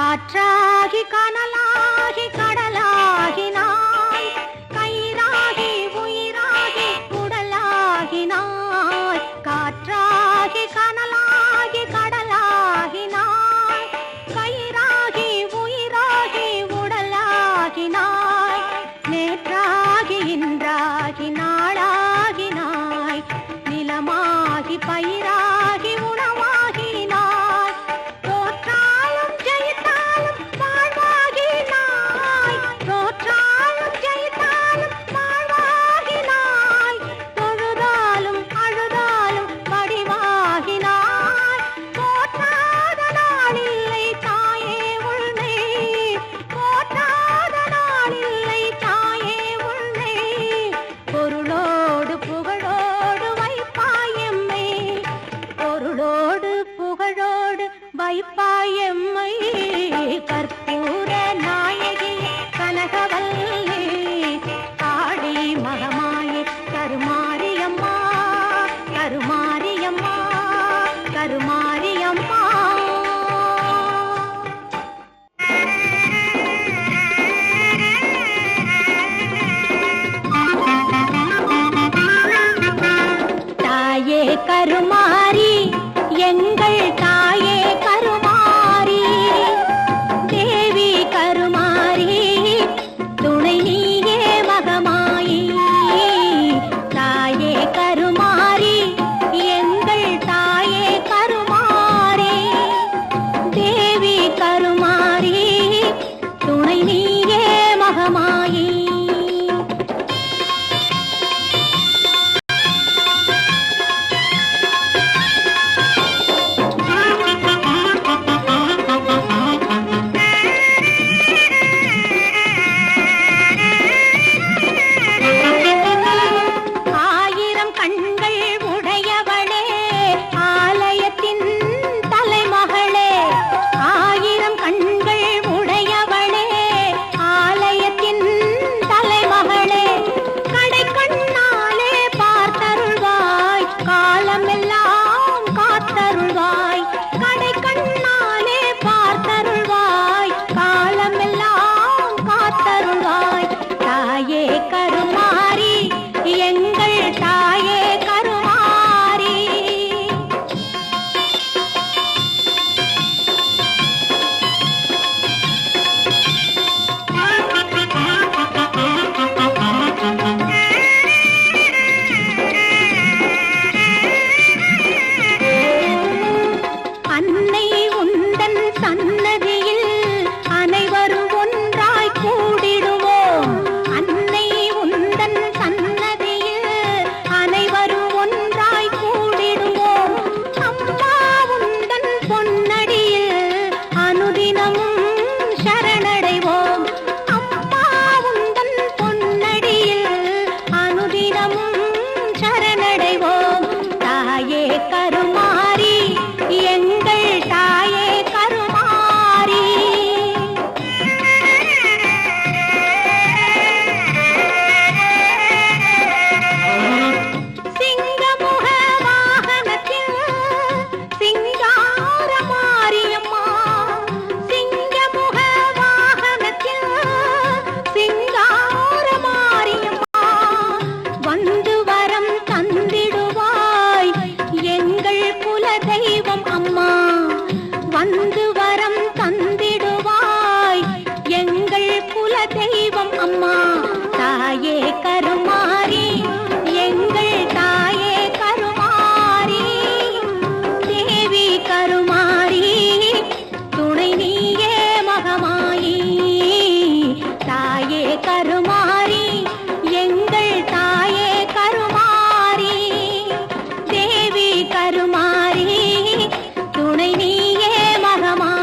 காற்றாகி கனலாகி கடலாகினாய், கயிறாகி உயிராகி உடலாகினாய். காற்றாகி கனலாகி கடலாகினாய், கயிறாகி உயிராகி உடலாகினாய். நேற்றாகி இன்றாகி நாளாகினாய், நிலமாகி பயிராகி உணவாகினாய். தோற்றாலும் ஜெயித்தாலும் வாழ்வாகினாய், தோற்றாலும் ஜெயித்தாலும் வாழ்வாகினாய். தொழுதாலும் அழுதாலும் வடிவாகினாய். போற்றாத நாளில்லை தாயே உன்னை, போற்றாத நாளில்லை தாயே உன்னை. பொருளோடு புகழோடு வைப்பாயம்மை, பொருளோடு புகழோடு வைப்பாயம்மை. கற்பூர நாயகி கனகவல்லி, காளி மகமாயி கருமாரியம்மா, கருமாரியம்மா, கருமாரியம்மா. தாயே கருமாரி, எங்கள் தாயே கருமாரி, தேவி கருமாரி, துணை நீயே மகமாயி. தாயே கருமாரி, எங்கள் தாயே கருமாரி, தேவி கருமாரி, துணை நீயே மகமாயி. ஆயிரம் கண்கள் உடையவளே, ஆலயத்தின் தலைமகளே. ஆயிரம் கண்கள் உடையவளே, ஆலயத்தின் தலைமகளே. கடை கண்ணாலே பார்த்தருள்வாய், காலமெல்லாம் காத்தருள்வாய். கடை கண்ணாலே பார்த்தருள்வாய், காலமெல்லாம் காத்தருள்வாய். தாயே கருமாரி, எங்கள் தாயே கருமாரி. அன்னை உந்தன் சன்னதியில் அனைவரும் ஒன்றாய் கூடிடுவோம். அன்னை உந்தன் சன்னதியில் அனைவரும் ஒன்றாய் கூடிடுவோம். அம்மா உந்தன் பொன்னடியில் அனுதினமும் சரணடைவோம். அம்மா உந்தன் பொன்னடியில் அனுதினமும் சரணடைவோம். தாயே கருமாரி, எங்கள் தாயே கருமாரி. சிங்கமுக வாகனத்தில் சிங்கார மாரியம்மா, சிங்கமுக வாகனத்தில் சிங்கார மாரியம்மா. வந்து வரம் தந்திடுவாய், எங்கள் குல தெய்வம் அம்மா. வந்து வரம் தந்திடுவாய், எங்கள் குல தெய்வம் அம்மா. தாயே கருமாரி, எங்கள் தாயே கருமாரி, தேவி கருமாரி, துணை நீயே மகமாயி. தாயே கருமாரி, எங்கள் தாயே கருமாரி, தேவி கருமாரி, துணை நீயே மகமாயி.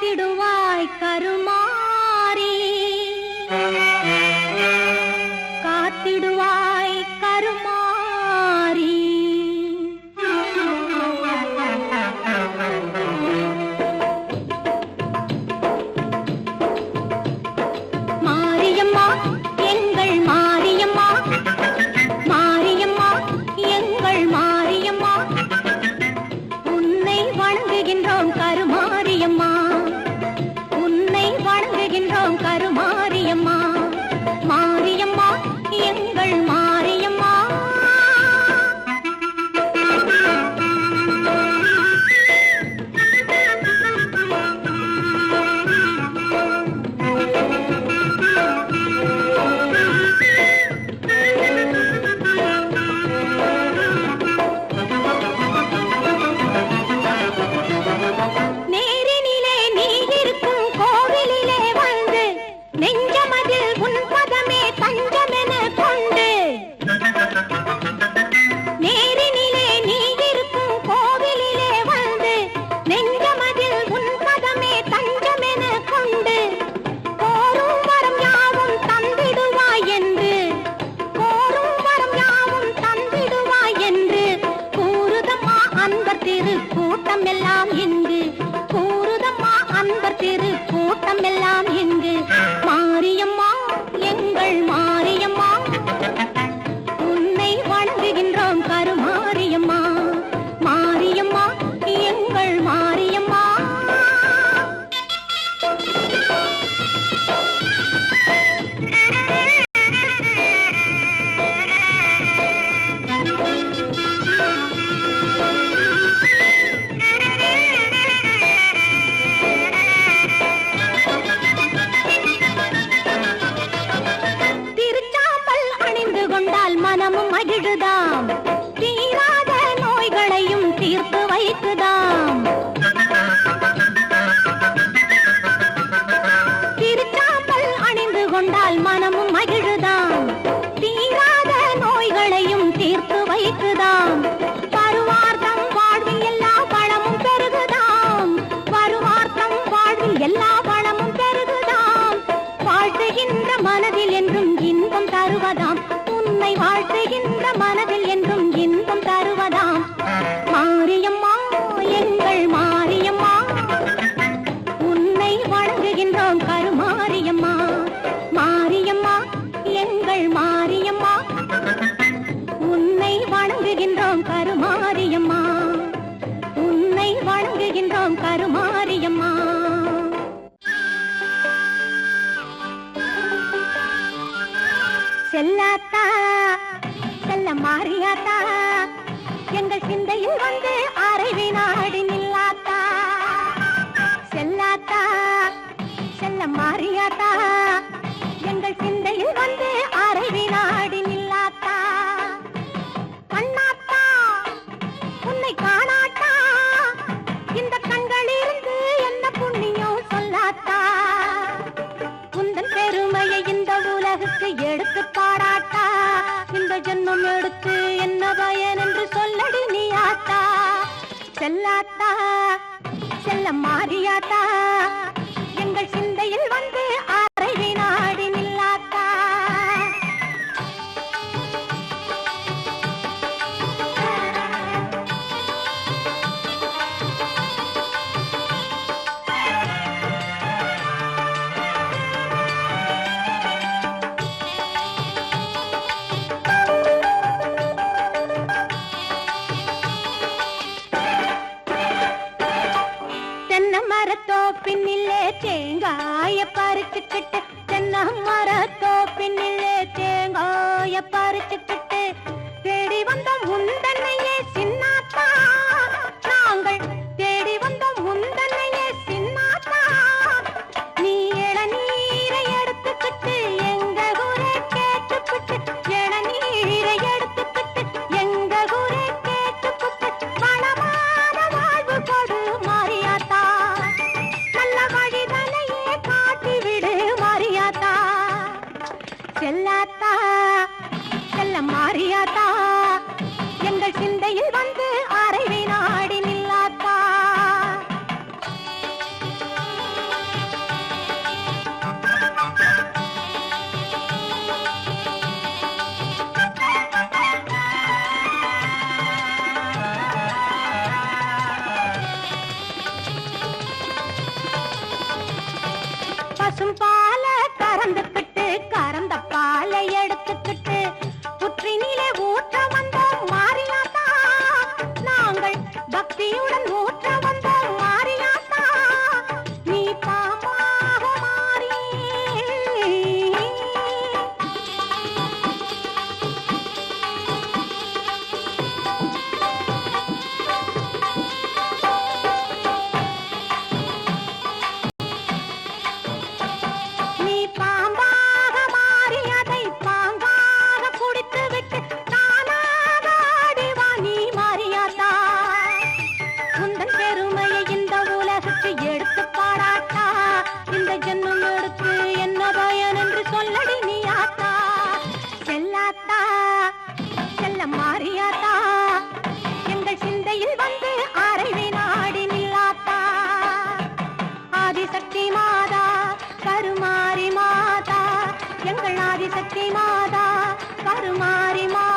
காத்திடுவாய் கருமாரி, காத்திடுவாய் கருமாரி. மாரியம்மா எங்கள் மாரியம்மா, மாரியம்மா எங்கள் மாரியம்மா, உன்னை வணங்குகின்றோம் கருமாரியம்மா, உன்னை வணங்குகின்றோம் கருமாரியம்மா, மாரியம்மா எங்கள் மாரியம்மா. நேரினிலே நீ இருக்கும் கோவிலிலே வந்து நெஞ்சமதில் உன் பதமே தஞ்சமென கொண்டு, நேரினிலே நீ இருக்கும் கோவிலிலே வந்து நெஞ்சமதில் உன் பதமே தஞ்சமென கொண்டு, கோரும் வரம் யாவும் தந்திடுவாய் என்று, கோரும் வரம் யாவும் தந்திடுவாய் என்று கூறுதம்மா அன்பர் திரு கூட்டம் எல்லாம் இங்கு, கூறுதம்மா அன்பர் திரு கூட்டம் எல்லாம் இங்கு. மாரியம்மா எங்கள் மாரியம்மா, உன்னை வணங்குகின்றோம் கருமாரியம்மா, மாரியம்மா எங்கள் மாரியம்மா. திருச்சாம்பல் அணிந்து கொண்டால் மனமும் மகிழுதாம், தீராத நோய்களையும் தீர்த்து வைக்குதாம். திருச்சாம்பல் அணிந்து கொண்டால் மனமும் மகிழுதாம், தீராத நோய்களையும் தீர்த்து வைக்குதாம். வருவார்த்தம் வாழ்வில் எல்லா வளமும் பெருகுதாம், வருவார்த்தம் வாழ்வில் எல்லா வளமும் பெருகுதாம். வாழ்த்துகின்ற மனதில் என்றும் இன்பம் தருவதாம், உன்னை வாழ்த்துகின்ற மனதில் என்றும் இன்பம் தருவதாம். மாரியம்மா எங்கள் மாரியம்மா, உன்னை வணங்குகின்றோம் கருமாரியம்மா, மாரியம்மா எங்கள் மாரியம்மா, உன்னை வணங்குகின்றோம் கருமாரியம்மா, உன்னை வணங்குகின்றோம் கருமாரியம்மா. செல்லாத்தா செல்ல மாரியாத்தா, எங்கள் சிந்தையில் வந்து அரை வினாடி நில்லாத்தா. செல்லாத்தா செல்ல மாரியாத்தா, எங்கள் சிந்தையில் வந்து அரை வினாடி நில்லாத்தா. கண்ணாத்தா உன்னை காணாட்டா, இந்த கண்களிலிருந்து என்ன புண்ணியம் சொல்லாத்தா. உந்தன் பெருமையை இந்த உலகுக்கு எடுத்து பாடாட்டா, இந்த ஜென்மம் எடுத்து என்ன பயன் என்று சொல்லடி நீ ஆத்தா. செல்லாத்தா செல்ல மாரியாத்தா, எங்கள் சிந்தையில் வந்து அரை வினாடி நில்லாத்தா. தென்னை மரத்தோப்பினிலே தேங்காய பறிச்சுக்கிட்டு, தென்னை மரத்தோப்பினிலே தேங்காய பறிச்சுக்கிட்டு தேடி வந்தோம் உந்தன்னையே சின்னாத்தா. நாங்கள் தேடி வந்தோம் உந்தன்னையே சின்னாத்தா. நீ இளநீரை எடுத்துக்கிட்டு எங்க ஊரை கேட்டுக்கிட்டு, இளநீரை எடுத்துக்கிட்டு எங்க ஊரை கேட்டுக்கிட்டு, வளமான வாழ்வு கொடு மாரியாத்தா, நல்ல வழிதலையே காட்டிவிடு மாரியாத்தா. செல்லாத்தா செல்ல மாரியாத்தா, எங்கள் சிந்தையில் வந்து அரை வினாடி நில்லாத்தா. நில்லாத்தா செல்ல மாறியாத்தா எங்கள் சிந்தையில் வந்து அரை வினாடி நில்லாத்தா ஆதிசக்தி மாதா கருமாரி மாதா எங்கள் ஆதிசக்தி மாதா கருமாரி மாதா